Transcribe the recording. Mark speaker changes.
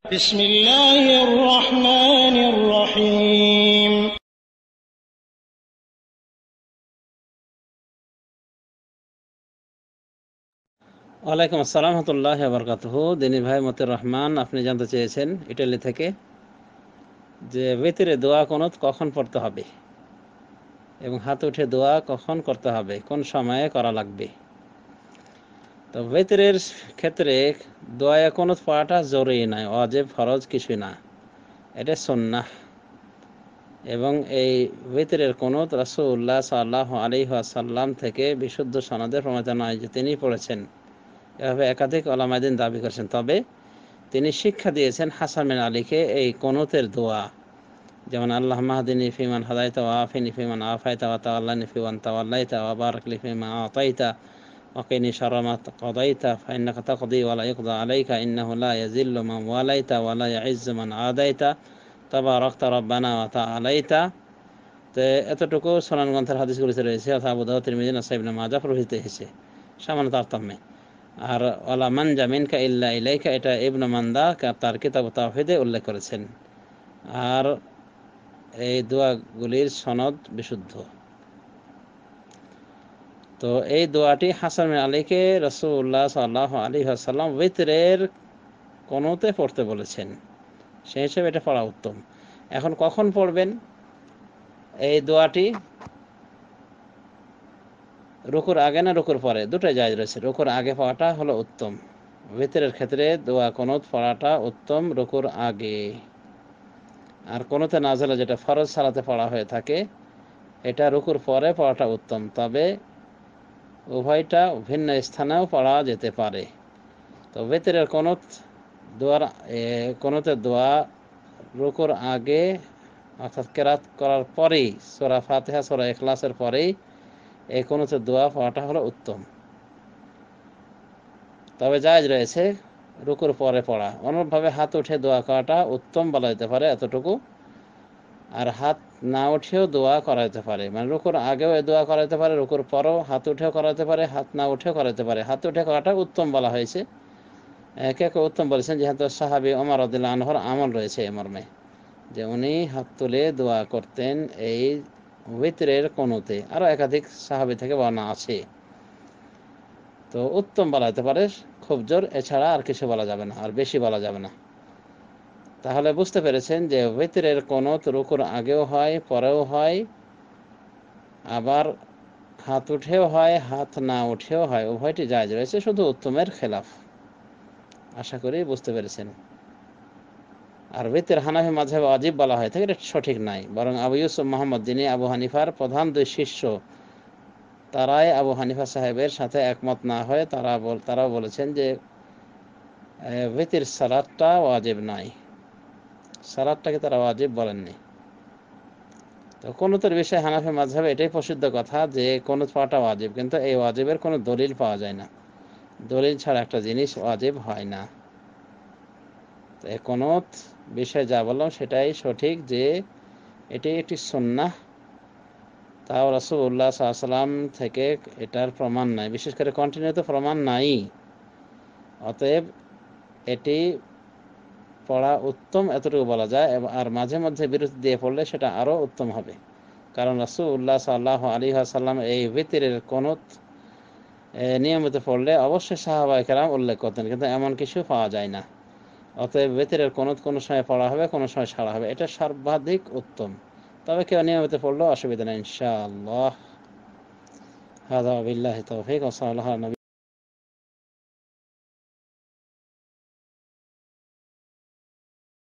Speaker 1: بسم الله الرحمن الرحيم
Speaker 2: ওয়ালাইকুম আসসালাম রহমতুল্লাহি ওয়া বারাকাতুহু। দিনী ভাই মতিউর রহমান, আপনি জানতে চেয়েছেন ইটালি থেকে যে ভিতরে দোয়া কুনুত কখন পড়তে হবে এবং হাত উঠে দোয়া কখন করতে হবে, কোন সময়ে করা লাগবে। তো ভিতরের ক্ষেত্রে দোয়া কুনুত পড়াটা জরুরি নয়, ওয়াজিব ফরজ কিছুই না, এটা সুন্নাহ। এবং এই ভিতরের কুনুত রাসূলুল্লাহ সাল্লাল্লাহু আলাইহি ওয়াসাল্লাম থেকে বিশুদ্ধ সনদে প্রমাণিত নয় যে তিনি পড়েছেন, এভাবে একাধিক উলামায়ে দ্বীন দাবি করেছেন। তবে তিনি শিক্ষা দিয়েছেন হাসান বিন আলীকে এই কুনুতের দোয়া, যেমন আল্লাহুম্মা হদিনি ফিমান হাদাইতা ওয়া আফিনি ফিমান আফাইতা ওয়া তাওয়াল্লানি ফিমান তাওয়াল্লাইতা ওয়া বারিক লি ফিমা আতাইতা ওয়া কিনি শাররা মা কাদাইতা ফা ইন্নাকা তাকদি ওয়া লা ইউকদা আলাইকা ইন্নাহু লা ইয়াযিল্লু মান ওয়ালাইতা ওয়া লা ইয়াইজ্জু মান আদাইতা তাবারাকতা রাব্বানা ওয়া তাআলাইতা। তো এতটুকু সুনান গ্রন্থের হাদিসগুলিতে রয়েছে, অথবা আবু দাউদ, তিরমিজি, নাসাঈ, ইবনে মাজাহ প্রভৃতিতে এসেছে সামান্য তারতম্যে। আর ওয়ালা মানজা মিনকা ইল্লা ইলাইকা, এটা ইবনে মান্দা তার কিতাব তাওহীদে উল্লেখ করেছেন। আর এই দোয়াগুলির সনদ বিশুদ্ধ। তো এই দোয়াটি হাসান বিন আলীকে রাসূলুল্লাহ সাল্লাল্লাহু আলাইহি ওয়াসাল্লাম ভিতরের কোনোতে পড়তে বলেছেন, সেই হিসেবে এটা পড়া উত্তম। এখন কখন পড়বেন এই দোয়াটি? রুকুর আগে না রুকুর পরে, দুটোই জায়েজ রয়েছে। রুকুর আগে পড়াটা হলো উত্তম। ভিতরের ক্ষেত্রে দোয়া কুনুত পড়াটা উত্তম রুকুর আগে। আর কোনোতে নাযিলা, যেটা ফরজ সালাতে পড়া হয়ে থাকে, এটা রুকুর পরে পড়াটা উত্তম। তবে উভয়টা ভিন্ন স্থানেও পড়া যেতে পারে। তো ভিতরের কুনুত দোয়ার কুনুতের দোয়া রুকুর আগে, অর্থাৎ কেরাত করার পরেই, সূরা ফাতিহা, সূরা ইখলাসের পরেই এই কুনুতের দোয়া পড়াটা হলো উত্তম। তবে জায়েজ রয়েছে রুকুর পরে পড়া। অনুরূপভাবে হাত উঠে দোয়া করাটা উত্তম বলা যেতে পারে, এতটুকু। আর হাত না উঠেও দোয়া করা যেতে পারে, মানে রুকুর আগেও দোয়া করা যেতে পারে, রুকুর পরেও হাত উঠেও করা যেতে পারে, হাত না উঠেও করা যেতে পারে। হাত উঠে করাটা উত্তম বলা হয়েছে। কে কে উত্তম বলেছেন? যেহেতু সাহাবী ওমর রাদিয়াল্লাহু আনহুর আমল রয়েছে এ মর্মে, যে উনি হাত তুলে দোয়া করতেন এই ভিতরের কুনুতে। আরও একাধিক সাহাবী থেকে বর্ণনা আছে। তো উত্তম বলা যেতে পারে, খুব জোর, এছাড়া আর কিছু বলা যাবে না, আর বেশি বলা যাবে না। তাহলে বুঝতে পেরেছেন যে ভিতরের কুনুত রুকুর আগেও হয়, পরেও হয়, আবার হাত উঠেও হয়, হাত না উঠেও হয়, উভয়টি জায়েজ রয়েছে, শুধু উত্তমের খেলাফ। আশা করি বুঝতে পেরেছেন। আর ভিতর হানাফি মাযহাবে ওয়াজিব বলা হয় থাকে, এটা সঠিক নাই। বরং আবু ইউসুফ মুহাম্মদ, যিনি আবু হানিফার প্রধান দুই শিষ্য, তারাই আবু হানিফা সাহেবের সাথে একমত না হয়ে তারাও বলেছেন যে ভিতর সালাতটা ওয়াজিব নয়, সালাতটাকে তারা ওয়াজিব বলেননি। তো কুনুতের বিষয়ে হানাফি মাযহাবে এটাই প্রসিদ্ধ কথা যে কুনুত পড়াটা ওয়াজিব, কিন্তু এই ওয়াজিবের কোনো দলিল পাওয়া যায় না। দলিল ছাড়া একটা জিনিস ওয়াজিব হয় না। তো এই কুনুত বিষয়ে যা বললাম সেটাই সঠিক, যে এটি একটি সুন্নাহ। তাও রাসূলুল্লাহ সাল্লাল্লাহু আলাইহি ওয়াসাল্লাম থেকে এটার প্রমাণ নাই, বিশেষ করে কন্টিনিউ তো প্রমাণ নাই। অতএব এটি পড়া উত্তম, এতটুকু বলা যায়। আর মাঝে মধ্যে বিরতি দিয়ে পড়লে সেটা আরও উত্তম হবে, কারণ রাসূলুল্লাহ সাল্লাল্লাহু আলাইহি ওয়াসাল্লাম এই ভিতরের কুনুত নিয়মিত পড়লে অবশ্যই সাহাবায়ে কেরাম উল্লেখ করতেন, কিন্তু এমন কিছু পাওয়া যায় না। অতএব ভিতরের কুনুত কোনো সময় পড়া হবে, কোনো সময় ছাড়া হবে, এটা সর্বাধিক উত্তম। তবে কেউ নিয়মিত পড়লেও অসুবিধা নেই ইনশাআল্লাহ। হাযা বিল্লাহি তাওফীক ওয়া সাল্লাল্লাহু আলা নবী